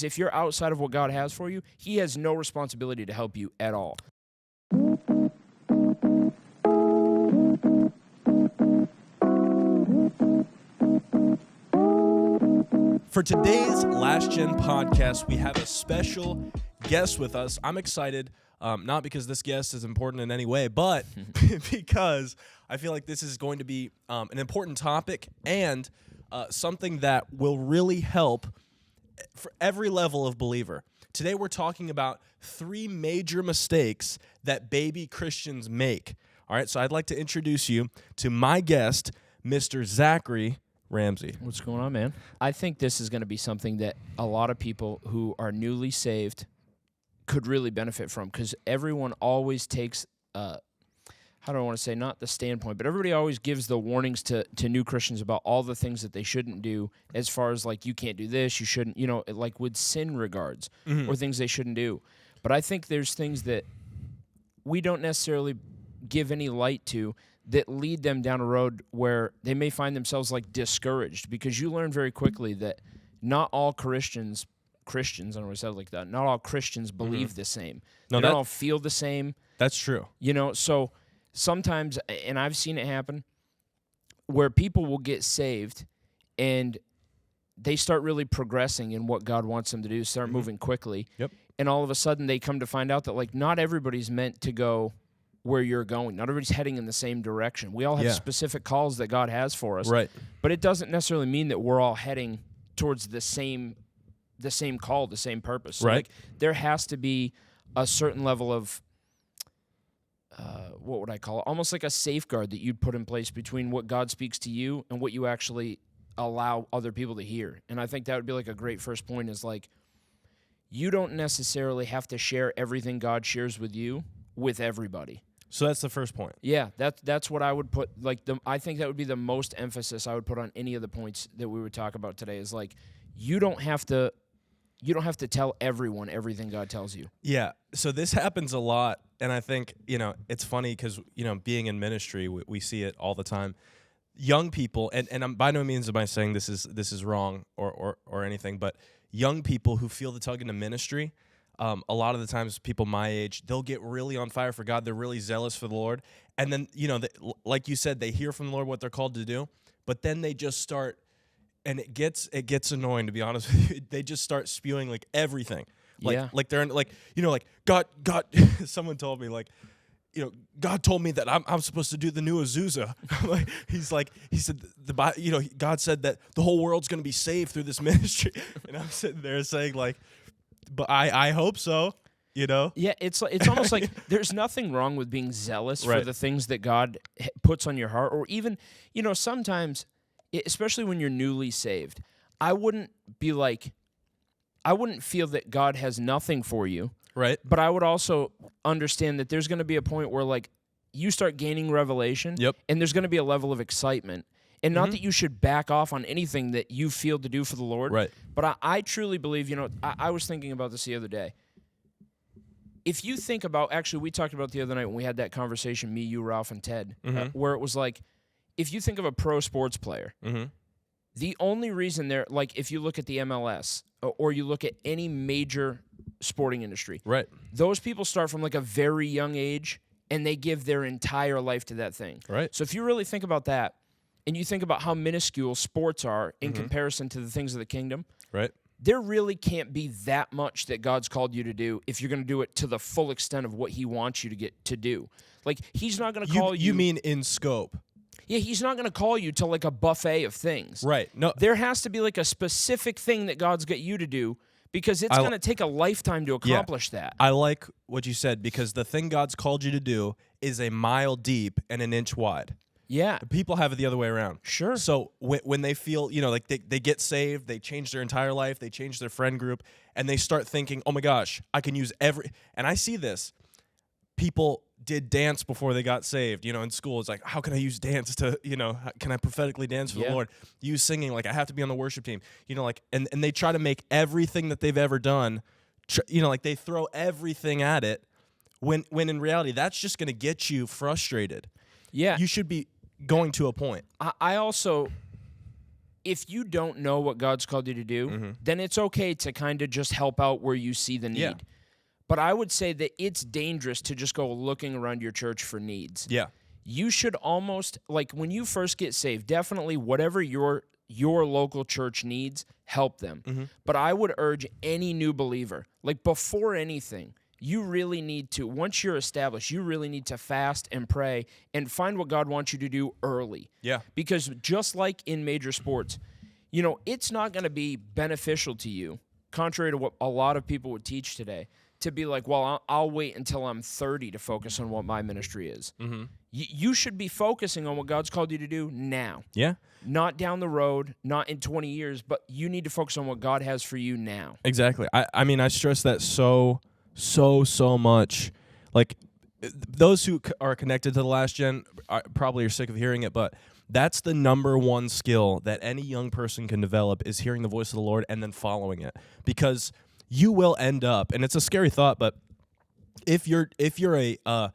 If you're outside of what God has for you, he has no responsibility to help you at all. For today's Last Gen podcast, we have a special guest with us. I'm excited, not because this guest is important in any way, but because I feel like this is going to be an important topic and something that will really help for every level of believer. Today we're talking about 3 major mistakes that baby Christians make. All right, so I'd like to introduce you to my guest, Mr. Zachary Ramsey. What's going on, man? I think this is going to be something that a lot of people who are newly saved could really benefit from, because everyone always takes, how do I want to say, not the standpoint, but everybody always gives the warnings to new Christians about all the things that they shouldn't do, as far as like, you can't do this, you shouldn't, like with sin regards, or things they shouldn't do. But I think there's things that we don't necessarily give any light to that lead them down a road where they may find themselves like discouraged, because you learn very quickly that not all Christians, I don't know what I said like that, not all Christians believe the same. No, they don't all feel the same. That's true. So sometimes, and I've seen it happen, where people will get saved and they start really progressing in what God wants them to do, start moving quickly. Yep. And all of a sudden they come to find out that like not everybody's meant to go where you're going. Not everybody's heading in the same direction. We all have specific calls that God has for us. Right. But it doesn't necessarily mean that we're all heading towards the same call, the same purpose. So right. Like, there has to be a certain level of what would I call it? Almost like a safeguard that you'd put in place between what God speaks to you and what you actually allow other people to hear. And I think that would be like a great first point, is like, you don't necessarily have to share everything God shares with you with everybody. So that's the first point. Yeah, that's what I would put, like, I think that would be the most emphasis I would put on any of the points that we would talk about today, is like, you don't have to tell everyone everything God tells you. Yeah, so this happens a lot, and I think, it's funny because, being in ministry, we see it all the time. Young people, and I'm by no means am I saying this is wrong or anything, but young people who feel the tug into ministry, a lot of the times people my age, they'll get really on fire for God. They're really zealous for the Lord. And then, like you said, they hear from the Lord what they're called to do, but then they just start, and it gets annoying, to be honest with you. They just start spewing like everything. Like they're like God, someone told me like, God told me that I'm supposed to do the new Azusa. He said God said that the whole world's going to be saved through this ministry. And I'm sitting there saying like, but I hope so, Yeah, it's almost like there's nothing wrong with being zealous for the things that God puts on your heart, or even, sometimes, especially when you're newly saved, I wouldn't feel that God has nothing for you. Right. But I would also understand that there's going to be a point where like you start gaining revelation, and there's going to be a level of excitement. And not that you should back off on anything that you feel to do for the Lord. Right. But I truly believe, I was thinking about this the other day. If you think about, actually, we talked about the other night when we had that conversation, me, you, Ralph, and Ted, where it was like, if you think of a pro sports player, the only reason they're, like, if you look at the MLS or you look at any major sporting industry, right, those people start from like a very young age and they give their entire life to that thing. Right. So if you really think about that, and you think about how minuscule sports are in comparison to the things of the kingdom, right, there really can't be that much that God's called you to do if you're going to do it to the full extent of what he wants you to get to do. Like, he's not going to call you... You mean in scope? Yeah, he's not going to call you to like a buffet of things. Right. No, there has to be like a specific thing that God's got you to do, because it's going to take a lifetime to accomplish that. I like what you said, because the thing God's called you to do is a mile deep and an inch wide. Yeah. People have it the other way around. Sure. So when they feel, like they get saved, they change their entire life, they change their friend group, and they start thinking, oh my gosh, I can use and I see this. People did dance before they got saved, in school. It's like, how can I use dance to, can I prophetically dance for the Lord? Use singing, like I have to be on the worship team, and they try to make everything that they've ever done, like they throw everything at it, when in reality, that's just going to get you frustrated. Yeah. You should be going to a point. I also, if you don't know what God's called you to do, then it's okay to kind of just help out where you see the need. Yeah. But I would say that it's dangerous to just go looking around your church for needs. Yeah. You should almost, like when you first get saved, definitely whatever your local church needs, help them. But I would urge any new believer, like before anything, you really need to, once you're established, you really need to fast and pray and find what God wants you to do early. Yeah. Because just like in major sports, you know, it's not going to be beneficial to you, contrary to what a lot of people would teach today, to be like, well, I'll wait until I'm 30 to focus on what my ministry is. You should be focusing on what God's called you to do now. Yeah. Not down the road, not in 20 years, but you need to focus on what God has for you now. Exactly. I mean, I stress that so much. Like, those who are connected to the last gen probably are sick of hearing it, but that's the number one skill that any young person can develop, is hearing the voice of the Lord and then following it. Because you will end up, and it's a scary thought, but if you're a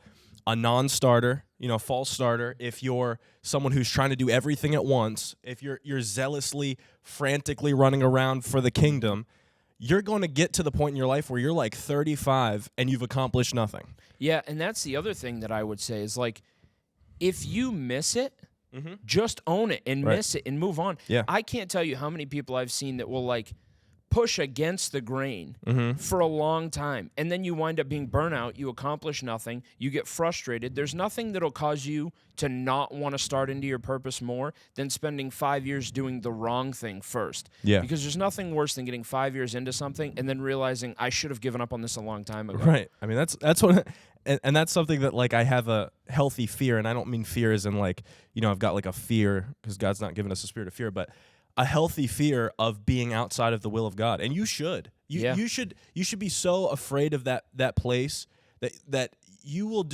non-starter, you know, a false starter, if you're someone who's trying to do everything at once, if you're zealously, frantically running around for the kingdom, you're going to get to the point in your life where you're like 35 and you've accomplished nothing. Yeah, and that's the other thing that I would say is, like, if you miss it, just own it and miss it and move on. Yeah. I can't tell you how many people I've seen that will, like, push against the grain for a long time, and then you wind up being burnout, you accomplish nothing, you get frustrated. There's nothing that'll cause you to not want to start into your purpose more than spending 5 years doing the wrong thing first. Yeah. Because there's nothing worse than getting 5 years into something and then realizing I should have given up on this a long time ago. Right. I mean, that's what, and that's something that, like, I have a healthy fear, and I don't mean fear as in, like, you know, I've got like a fear, because God's not given us a spirit of fear, but a healthy fear of being outside of the will of God. And you should. You should be so afraid of that place that you will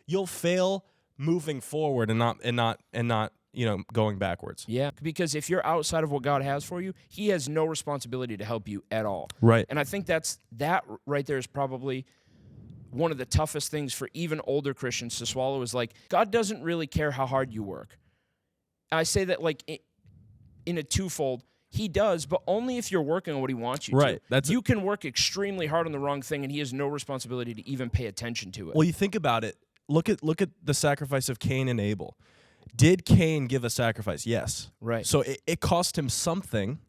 you'll fail moving forward and not you know, going backwards. Yeah, because if you're outside of what God has for you, He has no responsibility to help you at all. Right. And I think that right there is probably one of the toughest things for even older Christians to swallow, is like, God doesn't really care how hard you work. I say that like in a twofold. He does, but only if you're working on what He wants you Right. to. You can work extremely hard on the wrong thing, and He has no responsibility to even pay attention to it. Well, you think about it. Look at the sacrifice of Cain and Abel. Did Cain give a sacrifice? Yes. Right. So it cost him something.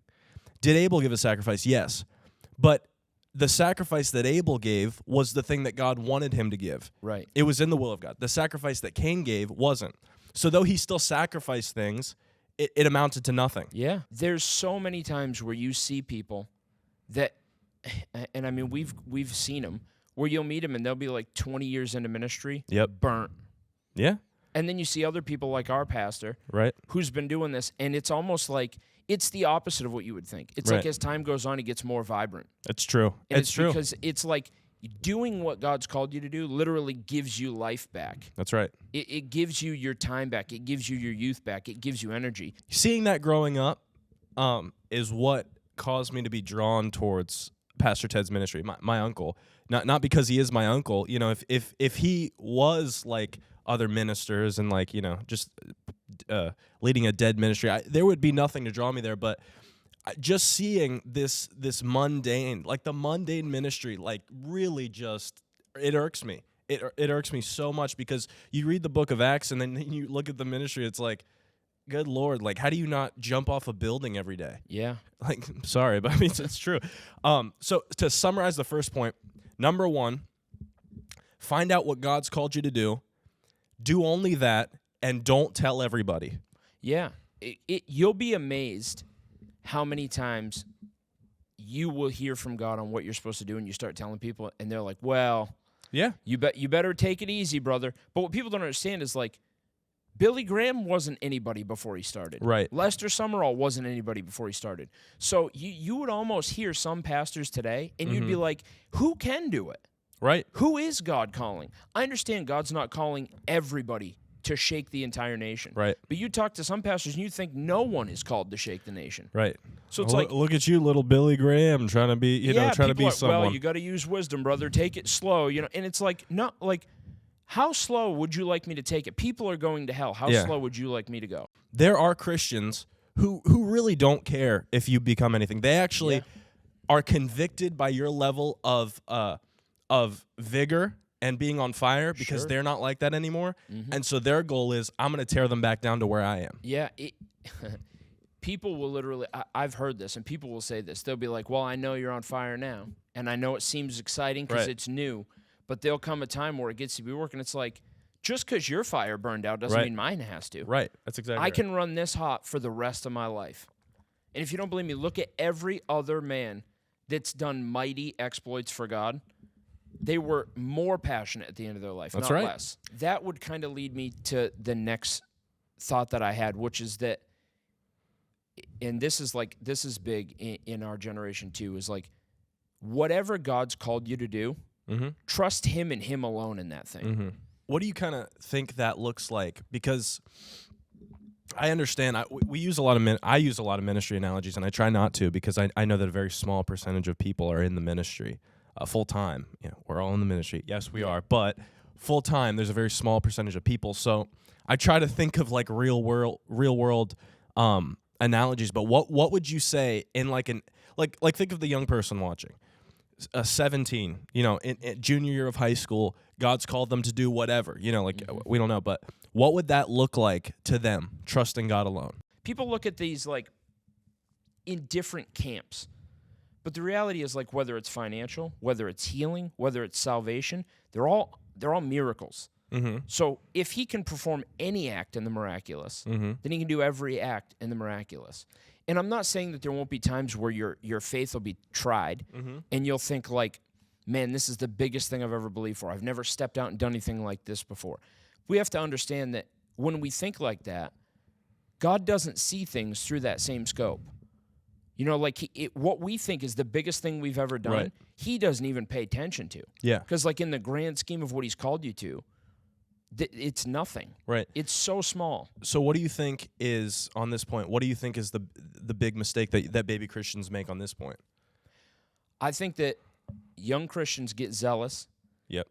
Did Abel give a sacrifice? Yes. But the sacrifice that Abel gave was the thing that God wanted him to give. Right. It was in the will of God. The sacrifice that Cain gave wasn't. So though he still sacrificed things, it amounted to nothing. Yeah. There's so many times where you see people that, and I mean, we've seen them, where you'll meet them and they'll be like 20 years into ministry, burnt. Yeah. And then you see other people like our pastor, right, who's been doing this, and it's almost like it's the opposite of what you would think. It's like as time goes on, it gets more vibrant. It's true. And it's true. Because it's like doing what God's called you to do literally gives you life back. That's right. It gives you your time back. It gives you your youth back. It gives you energy. Seeing that growing up is what caused me to be drawn towards Pastor Ted's ministry. My uncle, not because he is my uncle. You know, if he was like other ministers and like, you know, just leading a dead ministry, there would be nothing to draw me there. But just seeing this mundane, like the mundane ministry, like really just, it irks me. It irks me so much, because you read the book of Acts and then you look at the ministry, it's like, good Lord, like, how do you not jump off a building every day? Yeah. Like, sorry, but I mean, it's true. So to summarize the first point, number one, find out what God's called you to do. Do only that, and don't tell everybody. Yeah. You'll be amazed how many times you will hear from God on what you're supposed to do, and you start telling people, and they're like, well, yeah, you better take it easy, brother. But what people don't understand is, like, Billy Graham wasn't anybody before he started. Right. Lester Summerall wasn't anybody before he started. So you would almost hear some pastors today, and you'd be like, who can do it? Right. Who is God calling? I understand God's not calling everybody to shake the entire nation. Right. But you talk to some pastors, and you think no one is called to shake the nation. Right. So it's like, look at you, little Billy Graham, trying to be, trying to be someone. Well, you got to use wisdom, brother. Take it slow, And it's like, no, like, how slow would you like me to take it? People are going to hell. How slow would you like me to go? There are Christians who really don't care if you become anything. They actually are convicted by your level of vigor and being on fire because they're not like that anymore. And so their goal is, I'm going to tear them back down to where I am. Yeah. People will literally, I've heard this, and people will say this. They'll be like, well, I know you're on fire now, and I know it seems exciting because it's new, but there'll come a time where it gets to be work, and it's like, just because your fire burned out doesn't mean mine has to. Right. That's exactly I can run this hot for the rest of my life. And if you don't believe me, look at every other man that's done mighty exploits for God. They were more passionate at the end of their life, not less. That would kind of lead me to the next thought that I had, which is that, and this is big in our generation too, is like, whatever God's called you to do, trust him and him alone in that thing. What do you kind of think that looks like? Because I understand, we use a lot of I use a lot of ministry analogies, and I try not to because I know that a very small percentage of people are in the ministry full time. You know, we're all in the ministry. Yes, we are, but full time, there's a very small percentage of people. So I try to think of like real world analogies. But what would you say in like think of the young person watching, 17, you know, in junior year of high school, God's called them to do whatever, you know, like we don't know, but what would that look like to them, trusting God alone? People look at these like in different camps, but the reality is, like, whether it's financial, whether it's healing, whether it's salvation, they're all miracles. So if he can perform any act in the miraculous, then he can do every act in the miraculous. And I'm not saying that there won't be times where your faith will be tried, and you'll think like, man, this is the biggest thing I've ever believed for. I've never stepped out and done anything like this before. We have to understand that when we think like that, God doesn't see things through that same scope. You know, like what we think is the biggest thing we've ever done, he doesn't even pay attention to. Yeah. Because like in the grand scheme of what he's called you to, it's nothing. Right. It's so small. So what do you think is, on this point, what do you think is the big mistake that baby Christians make on this point? I think that young Christians get zealous. Yep.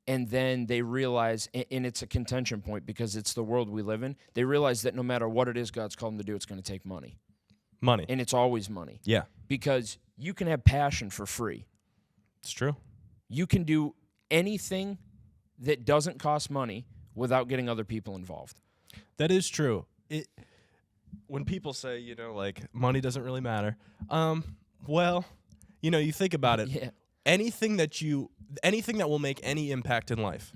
And then they realize, and it's a contention point because it's the world we live in, they realize that no matter what it is God's called them to do, it's going to take money. Money. And it's always money. Yeah. Because you can have passion for free. It's true. You can do anything that doesn't cost money without getting other people involved. That is true. When people say, you know, like, money doesn't really matter, well, you know, you think about it. Yeah. Anything that will make any impact in life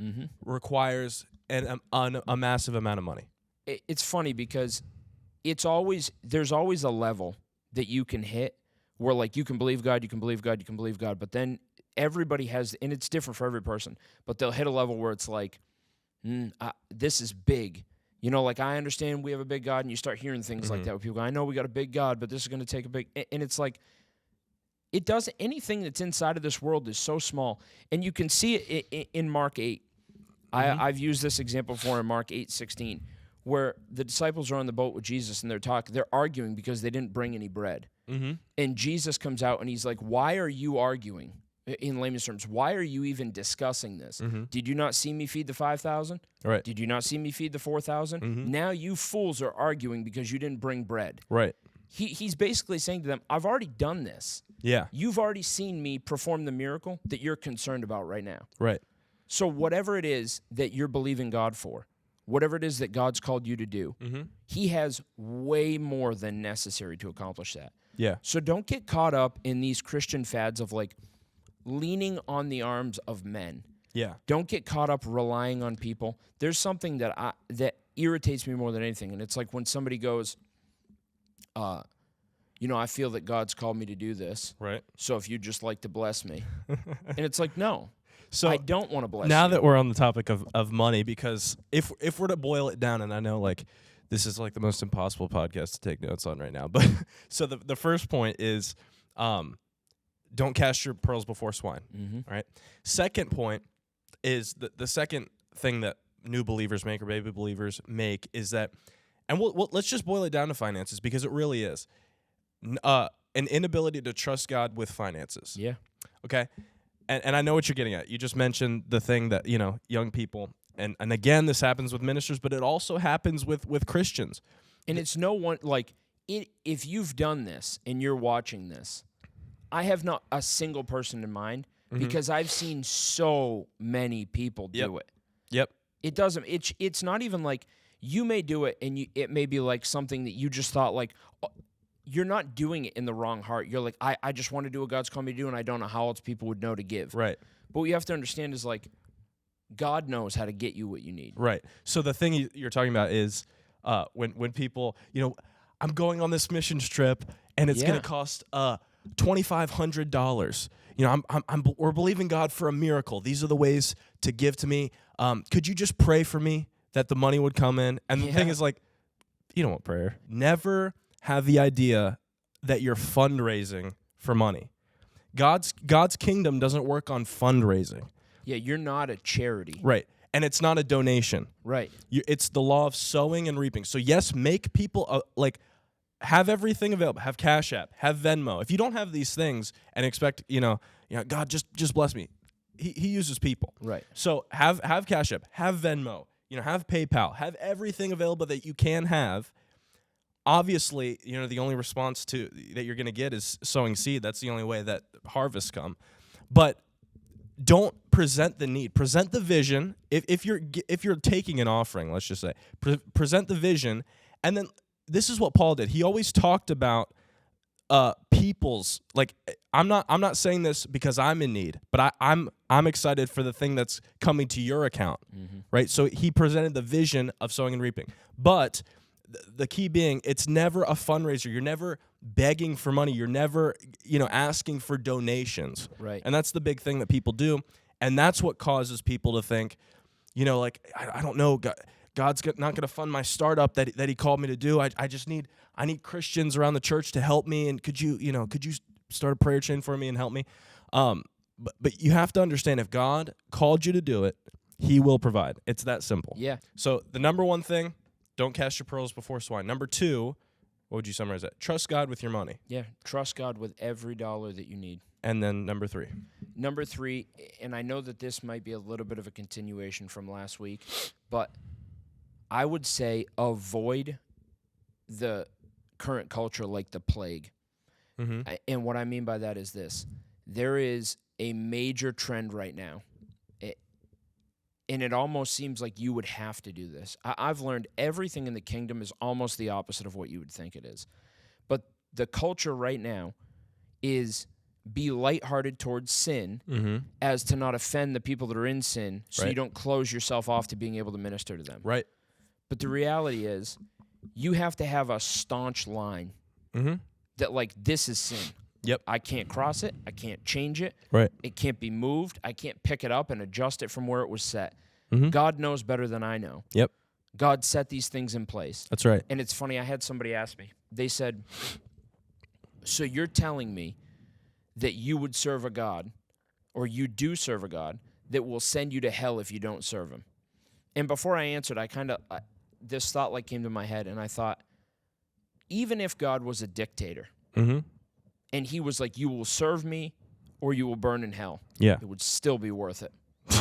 requires a massive amount of money. It's funny because there's always a level that you can hit where, like, you can believe God, you can believe God, you can believe God, but then everybody has, and it's different for every person, but they'll hit a level where it's like, this is big. You know, like, I understand we have a big God, and you start hearing things like that with people go, I know we got a big God, but this is going to take a big, and it's like, it does, anything that's inside of this world is so small, and you can see it in Mark 8. I've used this example before in Mark 8:16, where the disciples are on the boat with Jesus, and they're arguing because they didn't bring any bread. And Jesus comes out, and he's like, why are you arguing? In layman's terms, why are you even discussing this? Did you not see me feed the 5,000? Right. Did you not see me feed the 4,000? Now you fools are arguing because you didn't bring bread. Right. He's basically saying to them, I've already done this. Yeah. You've already seen me perform the miracle that you're concerned about right now. Right. So whatever it is that you're believing God for, whatever it is that God's called you to do, he has way more than necessary to accomplish that. Yeah. So don't get caught up in these Christian fads of like leaning on the arms of men. Yeah. Don't get caught up relying on people. There's something that irritates me more than anything, and it's like when somebody goes, you know, I feel that God's called me to do this. Right. So if you'd just like to bless me. And it's like, no. So I don't want to bless now you. that we're on the topic of money, because if we're to boil it down, and I know like this is like the most impossible podcast to take notes on right now, but so the first point is don't cast your pearls before swine. Right. Second point is the second thing that new believers make or baby believers make is that, and let's just boil it down to finances because it really is an inability to trust God with finances. Yeah. Okay. And I know what you're getting at. You just mentioned the thing that, you know, young people, and again, this happens with ministers, but it also happens with Christians. And it's no one, like, if you've done this and you're watching this, I have not a single person in mind because I've seen so many people do it. Yep. It doesn't. It's not even like you may do it and it may be like something that you just thought like. You're not doing it in the wrong heart. You're like, I just want to do what God's called me to do, and I don't know how else people would know to give. Right. But what you have to understand is, like, God knows how to get you what you need. Right. So the thing you're talking about is when people, I'm going on this missions trip, and it's going to cost $2,500. We're believing God for a miracle. These are the ways to give to me. Could you just pray for me that the money would come in? And the thing is, like, you don't want prayer. Never have the idea that you're fundraising for money. God's kingdom doesn't work on fundraising. Yeah, you're not a charity. Right. And it's not a donation. Right. It's the law of sowing and reaping. So yes, make people have everything available. Have Cash App, have Venmo. If you don't have these things and expect, God just bless me. He uses people. Right. So have Cash App, have Venmo, have PayPal, have everything available that you can have. Obviously, the only response that you're going to get is sowing seed. That's the only way that harvests come. But don't present the need. Present the vision. If you're taking an offering, let's just say, present the vision, and then this is what Paul did. He always talked about people's, like, I'm not saying this because I'm in need, but I'm excited for the thing that's coming to your account, right? So he presented the vision of sowing and reaping, but the key being, it's never a fundraiser. You're never begging for money. You're never, asking for donations. Right. And that's the big thing that people do. And that's what causes people to think, I don't know, God's not going to fund my startup that he called me to do. I need Christians around the church to help me. And could you start a prayer chain for me and help me? But you have to understand, if God called you to do it, he will provide. It's that simple. Yeah. So the number one thing, don't cast your pearls before swine. Number two, what would you summarize that? Trust God with your money. Yeah. Trust God with every dollar that you need. And then number three. Number three, and I know that this might be a little bit of a continuation from last week, but I would say avoid the current culture like the plague. And what I mean by that is this. There is a major trend right now. And it almost seems like you would have to do this. I've learned everything in the kingdom is almost the opposite of what you would think it is. But the culture right now is be lighthearted towards sin as to not offend the people that are in sin, so you don't close yourself off to being able to minister to them. Right. But the reality is you have to have a staunch line that, like, this is sin. Yep. I can't cross it. I can't change it. Right. It can't be moved. I can't pick it up and adjust it from where it was set. God knows better than I know. Yep. God set these things in place. That's right. And it's funny, I had somebody ask me. They said, so you're telling me that you would serve a God, or you do serve a God, that will send you to hell if you don't serve him? And before I answered, this thought like came to my head, and I thought, even if God was a dictator, and he was like, you will serve me or you will burn in hell, it would still be worth it.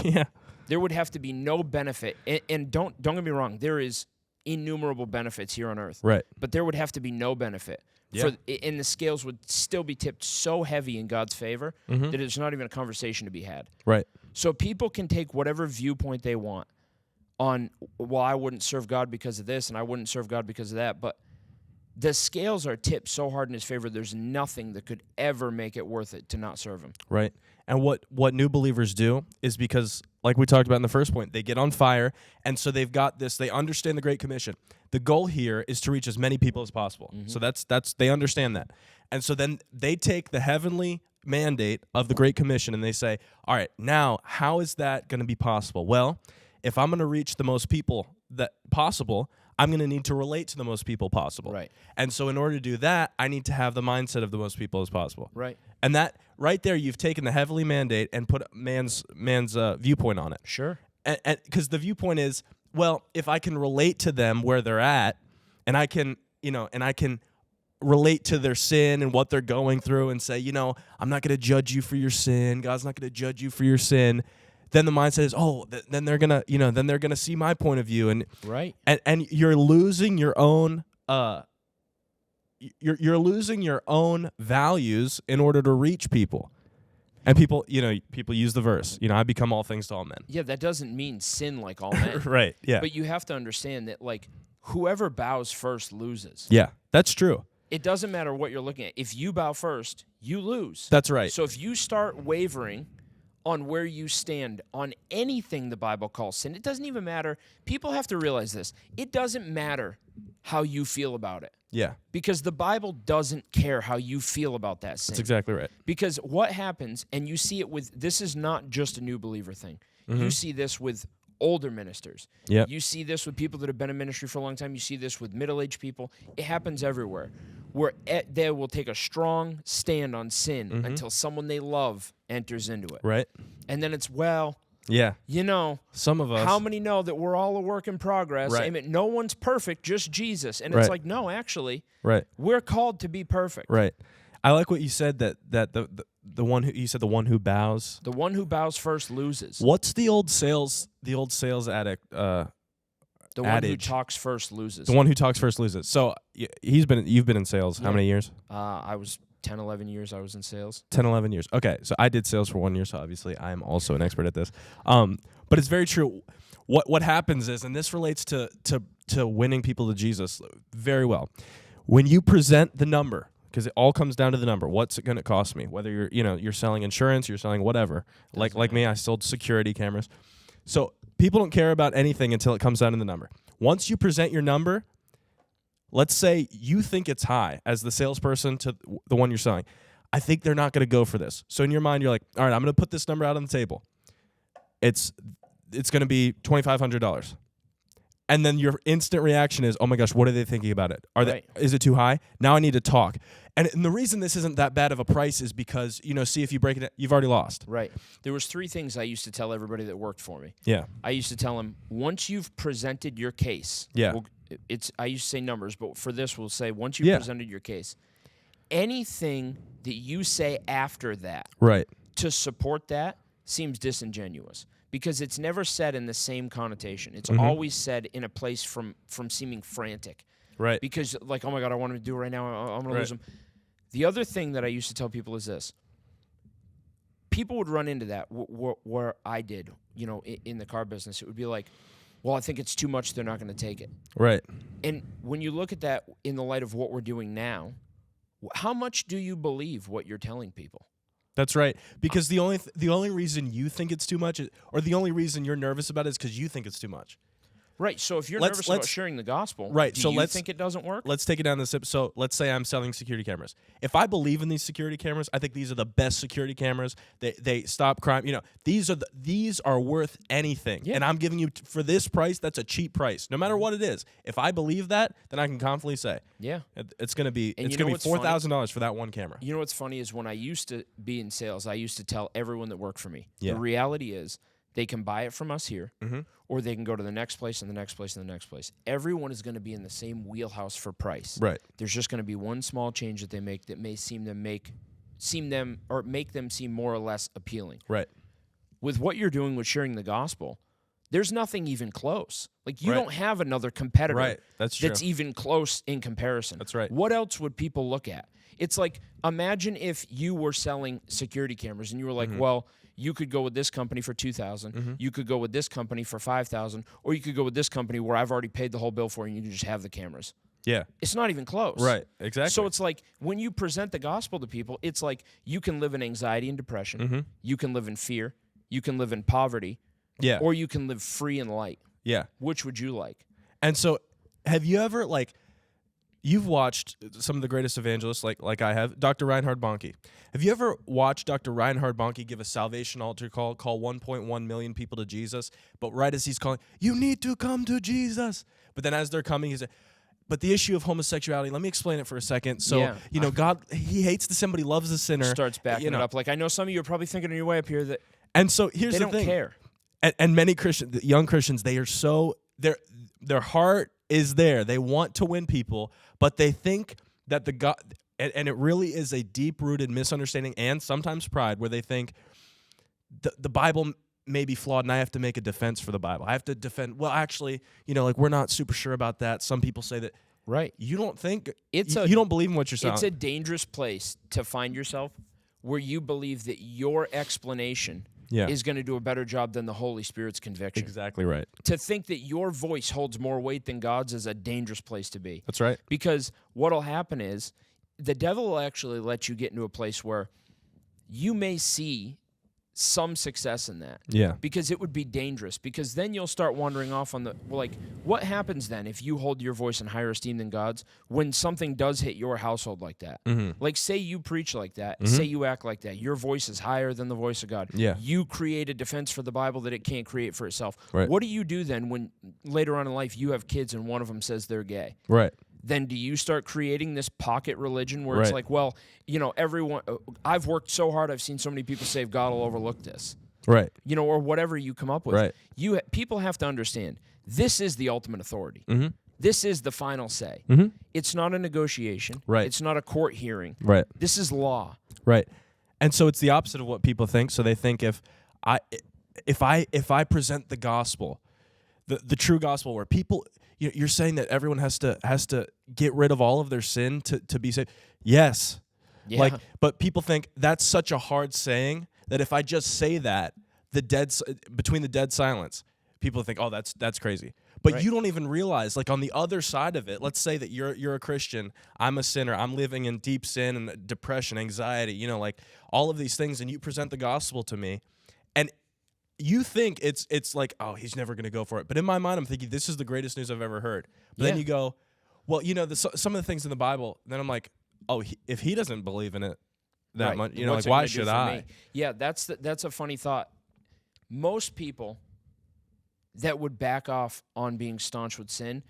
Yeah. There would have to be no benefit. And don't get me wrong, there is innumerable benefits here on earth. Right. But there would have to be no benefit. Yeah. And the scales would still be tipped so heavy in God's favor that it's not even a conversation to be had. Right. So people can take whatever viewpoint they want on, well, I wouldn't serve God because of this, and I wouldn't serve God because of that. But the scales are tipped so hard in his favor, there's nothing that could ever make it worth it to not serve him. Right. And what new believers do is, because, like we talked about in the first point, they get on fire, and so they've got this, they understand the Great Commission. The goal here is to reach as many people as possible. So that's they understand that. And so then they take the heavenly mandate of the Great Commission and they say, all right, now how is that going to be possible? Well, if I'm going to reach the most people that possible, I'm going to need to relate to the most people possible. Right. And so in order to do that, I need to have the mindset of the most people as possible. Right. And that right there, you've taken the heavenly mandate and put man's viewpoint on it. Sure. And because the viewpoint is, well, if I can relate to them where they're at, and I can relate to their sin and what they're going through, and say, I'm not going to judge you for your sin. God's not going to judge you for your sin. Then the mindset is, then they're gonna, then they're gonna see my point of view, and right, and you're losing your own you're losing your own values in order to reach people. And people use the verse, I become all things to all men. Yeah, that doesn't mean sin like all men. Right, yeah. But you have to understand that, like, whoever bows first loses. Yeah, that's true. It doesn't matter what you're looking at. If you bow first, you lose. That's right. So if you start wavering on where you stand on anything the Bible calls sin, it doesn't even matter. People have to realize this. It doesn't matter how you feel about it. Yeah, Because the Bible doesn't care how you feel about that sin. that's exactly right. Because what happens, and you see it with, this is not just a new believer thing. You see this with older ministers. Yep. You see this with people that have been in ministry for a long time. You see this with middle-aged people. It happens everywhere, where they will take a strong stand on sin until someone they love enters into it. Right? And then it's, well, Yeah. Some of us. how many know that we're all a work in progress? Right. Amen. No one's perfect, just Jesus. And Right. it's like, no, actually, Right. we're called to be perfect. Right. I like what you said that the one who you said the one who bows. The one who bows first loses. What's the old sales addict The one who adage? talks first loses. The one who talks first loses. So you've been in sales how Yeah. many years? I was 10, 11 years I was in sales. 10, 11 years. Okay, so I did sales for 1 year, so obviously I am also an expert at this. But it's very true. What happens is, and this relates to winning people to Jesus very well, when you present the number, because it all comes down to the number. What's it going to cost me? Whether you're selling insurance, you're selling whatever. Like me, I sold security cameras. So people don't care about anything until it comes down to the number. Once you present your number, let's say you think it's high as the salesperson to the one you're selling. I think they're not going to go for this. So in your mind, you're like, all right, I'm going to put this number out on the table. It's going to be $2,500. And then your instant reaction is, oh my gosh, what are they thinking about it? Right. Is it too high? Now I need to talk. And the reason this isn't that bad of a price is because, see, if you break it, you've already lost. Right. There was 3 things I used to tell everybody that worked for me. Yeah. I used to tell them, once you've presented your case. Yeah. I used to say numbers, but for this we'll say once you've Yeah. presented your case, anything that you say after that Right. to support that seems disingenuous. Because it's never said in the same connotation. It's always said in a place from seeming frantic. Right. Because, like, oh my God, I want him to do it right now. I'm going to lose Right. him. The other thing that I used to tell people is this. People would run into that where I did, in the car business. It would be like, well, I think it's too much. They're not going to take it. Right. And when you look at that in the light of what we're doing now, how much do you believe what you're telling people? That's right. Because the only reason you think it's too much, or the only reason you're nervous about it, is because you think it's too much. Right. So if you're Let's- nervous about let's- sharing the gospel, Right, do so you let's- think it doesn't work? Let's take it down this. So let's say I'm selling security cameras. If I believe in these security cameras, I think these are the best security cameras. They stop crime. These are worth anything. Yeah. And I'm giving you for this price. That's a cheap price, no matter what it is. If I believe that, then I can confidently say, Yeah. it's going to be And you know going to what's be funny? $4,000 for that one camera. You know what's funny is when I used to be in sales, I used to tell everyone that worked for me, Yeah. the reality is they can buy it from us here, Mhm. or they can go to the next place and the next place and the next place. Everyone is going to be in the same wheelhouse for price. Right. There's just going to be one small change that they make that may make them seem more or less appealing. Right. With what you're doing with sharing the gospel, there's nothing even close. Like, you Right. don't have another competitor Right. That's true. that's even close in comparison. That's right. What else would people look at? It's like, imagine if you were selling security cameras and you were like, Mm-hmm. well, you could go with this company for $2,000, you could go with this company for $5,000, or you could go with this company where I've already paid the whole bill for and you can just have the cameras. Yeah. It's not even close. Right. Exactly. So it's like when you present the gospel to people, it's like you can live in anxiety and depression, you can live in fear, you can live in poverty, yeah. or you can live free and light. Yeah. Which would you like? And so, have you ever you've watched some of the greatest evangelists like I have, Dr. Reinhard Bonnke. Have you ever watched Dr. Reinhard Bonnke give a salvation altar call 1.1 million people to Jesus? But right as he's calling, you need to come to Jesus. But then as they're coming, he's like, but the issue of homosexuality, let me explain it for a second. So, Yeah. God, he hates the sin, but he loves the sinner. Starts backing it up. Like, I know some of you are probably thinking on your way up here that And so here's they the don't thing. care. And many Christians, young Christians, they are so their heart is there. They want to win people, but they think that the God, and it really is a deep-rooted misunderstanding and sometimes pride, where they think the Bible may be flawed, and I have to make a defense for the Bible. I have to defend. Well, actually, we're not super sure about that. Some people say that. Right. You don't think It's you a- don't believe in what you're saying. It's a dangerous place to find yourself where you believe that your explanation Yeah. is going to do a better job than the Holy Spirit's conviction. Exactly right. To think that your voice holds more weight than God's is a dangerous place to be. That's right. Because what'll happen is the devil will actually let you get into a place where you may see some success in that. Yeah. Because it would be dangerous. Because then you'll start wandering off on what happens then if you hold your voice in higher esteem than God's when something does hit your household like that? Mm-hmm. Like, say you preach like that, say you act like that, your voice is higher than the voice of God. Yeah. You create a defense for the Bible that it can't create for itself. Right. What do you do then when later on in life you have kids and one of them says they're gay? Right. Then do you start creating this pocket religion where Right. it's like, well, everyone, I've worked so hard, I've seen so many people saved, God will overlook this, Right. or whatever you come up with. Right. People have to understand this is the ultimate authority. Mm-hmm. This is the final say. Mm-hmm. It's not a negotiation. Right. It's not a court hearing. Right. This is law. Right. And so it's the opposite of what people think. So they think if I present the gospel, the true gospel, where people, you're saying that everyone has to get rid of all of their sin to be saved. Yes. Yeah. But people think that's such a hard saying that if I just say that, between the dead silence, people think, oh, that's crazy. But Right. you don't even realize, like, on the other side of it, let's say that you're a Christian, I'm a sinner, I'm living in deep sin and depression, anxiety, like all of these things, and you present the gospel to me, and you think it's like, oh, he's never going to go for it. But in my mind, I'm thinking, this is the greatest news I've ever heard. But then Yeah. you go, well, some of the things in the Bible, then I'm like, oh, if he doesn't believe in it that Right. much, What's like, it why gonna do should for I? me? Yeah, that's a funny thought. Most people that would back off on being staunch with sin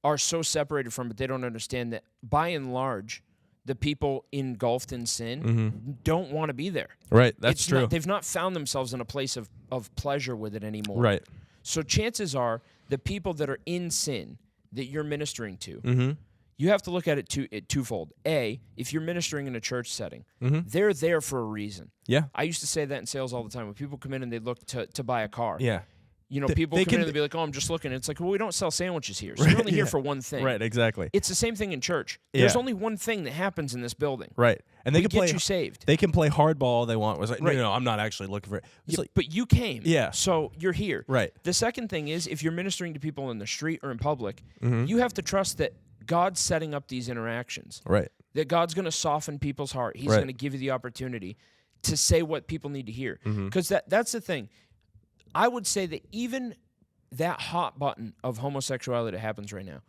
are so separated from it, they don't understand that by and large, the people engulfed in sin don't want to be there. Right, that's It's true. not- they've not found themselves in a place of pleasure with it anymore. Right. So chances are the people that are in sin that you're ministering to, Mm-hmm. you have to look at it twofold. A, if you're ministering in a church setting, they're there for a reason. Yeah. I used to say that in sales all the time. When people come in and they look to buy a car, Yeah. people they come in can- and they'll be like, oh, I'm just looking. It's like, well, we don't sell sandwiches here. So you're only here yeah. for one thing. Right, exactly. It's the same thing in church. There's Yeah. only one thing that happens in this building. Right. And they We can get play you saved. They can play hardball all they want. It was like, Right. no, I'm not actually looking for it. It's Yeah, like, but you came. Yeah. So you're here. right. The second thing is if you're ministering to people in the street or in public, Mm-hmm. you have to trust that God's setting up these interactions, Right. that God's going to soften people's heart. He's Right. going to give you the opportunity to say what people need to hear. Mm-hmm. Because that's the thing. I would say that even that hot button of homosexuality that happens right now,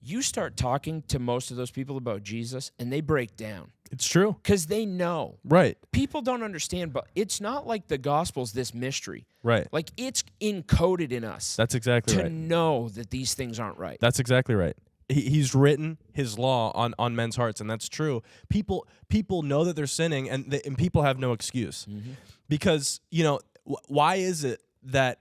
you start talking to most of those people about Jesus and they break down It's true. because they know. Right. People don't understand, but it's not like the gospel's this mystery. Right. Like it's encoded in us That's exactly to right. know that these things aren't right. That's exactly right. He's written his law on men's hearts, and that's true. People know that they're sinning, and people have no excuse. Mm-hmm. Because, why is it that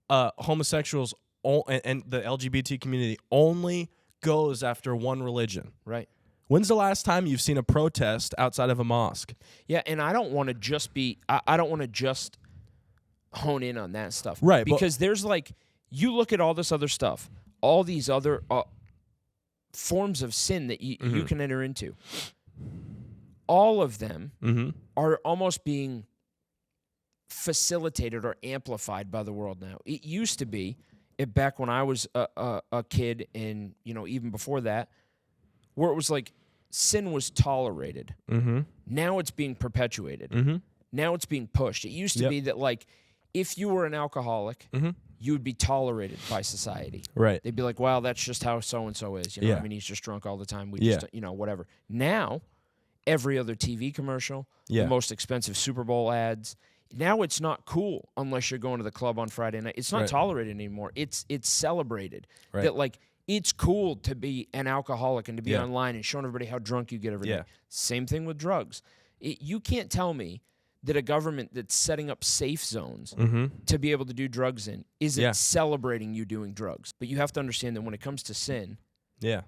homosexuals and the LGBT community only goes after one religion? Right. When's the last time you've seen a protest outside of a mosque? Yeah, and I don't want to just be I don't want to just hone in on that stuff. Right, but- Because there's you look at all this other stuff, all these other forms of sin that you can enter into. All of them Mm-hmm. are almost being facilitated or amplified by the world now. It used to be, back when I was a kid and, even before that, where it was like sin was tolerated. Mm-hmm. Now it's being perpetuated. Mm-hmm. Now it's being pushed. It used to Yep. be that, if you were an alcoholic, Mm-hmm. you would be tolerated by society. Right. They'd be like, wow, that's just how so-and-so is. Yeah. I mean, he's just drunk all the time. We Yeah. just, whatever. Now, every other TV commercial, Yeah. the most expensive Super Bowl ads, now it's not cool unless you're going to the club on Friday night. It's not Right. tolerated anymore. It's celebrated. Right. That, it's cool to be an alcoholic and to be Yeah. online and showing everybody how drunk you get every Yeah. day. Same thing with drugs. You can't tell me that a government that's setting up safe zones Mm-hmm. to be able to do drugs in isn't Yeah. celebrating you doing drugs. But you have to understand that when it comes to sin, Yeah.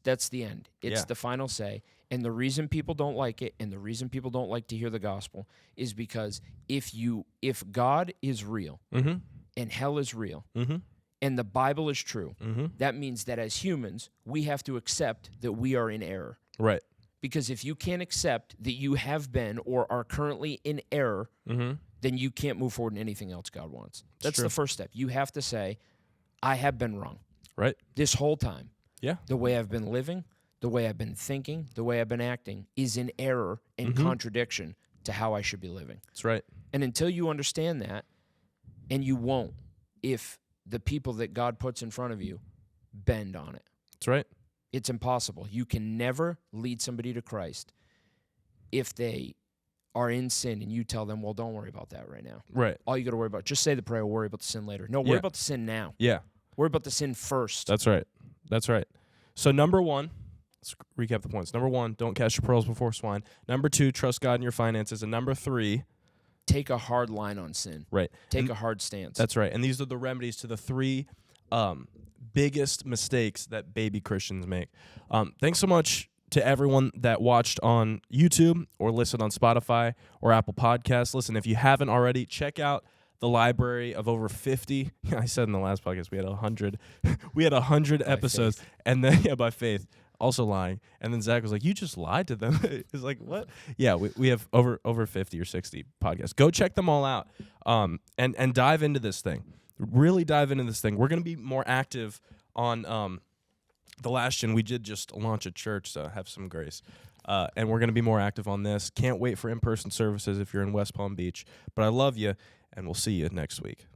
that's the end. It's Yeah. the final say. And the reason people don't like it and the reason people don't like to hear the gospel is because if God is real Mm-hmm. and hell is real Mm-hmm. and the Bible is true, Mm-hmm. that means that as humans, we have to accept that we are in error. Right. Because if you can't accept that you have been or are currently in error, Mm-hmm. then you can't move forward in anything else God wants. That's true. the first step. You have to say, I have been wrong Right. this whole time. Yeah. The way I've been living, the way I've been thinking, the way I've been acting is in error and contradiction to how I should be living. That's right. And until you understand that, and you won't if the people that God puts in front of you bend on it. That's right. It's impossible. You can never lead somebody to Christ if they are in sin and you tell them, well, don't worry about that right now. Right. All you got to worry about, just say the prayer, worry about the sin later. No, worry Yeah. about the sin now. Yeah. Worry about the sin first. That's right. That's right. So number one, let's recap the points. Number one, don't cast your pearls before swine. Number two, trust God in your finances. And number three, Take a hard line on sin. right. Take And a hard stance. that's right. And these are the remedies to the three biggest mistakes that baby Christians make. Thanks so much to everyone that watched on YouTube or listened on Spotify or Apple Podcasts. Listen, if you haven't already, check out the library of over 50. I said in the last podcast we had 100. We had 100 episodes, and then by faith. Also lying, and then Zach was like, "You just lied to them." It's like, what? Yeah, we have over 50 or 60 podcasts. Go check them all out, and dive into this thing. Really dive into this thing. We're gonna be more active on the last gen. We did just launch a church, so have some grace, and we're gonna be more active on this. Can't wait for in-person services if you're in West Palm Beach. But I love you, and we'll see you next week.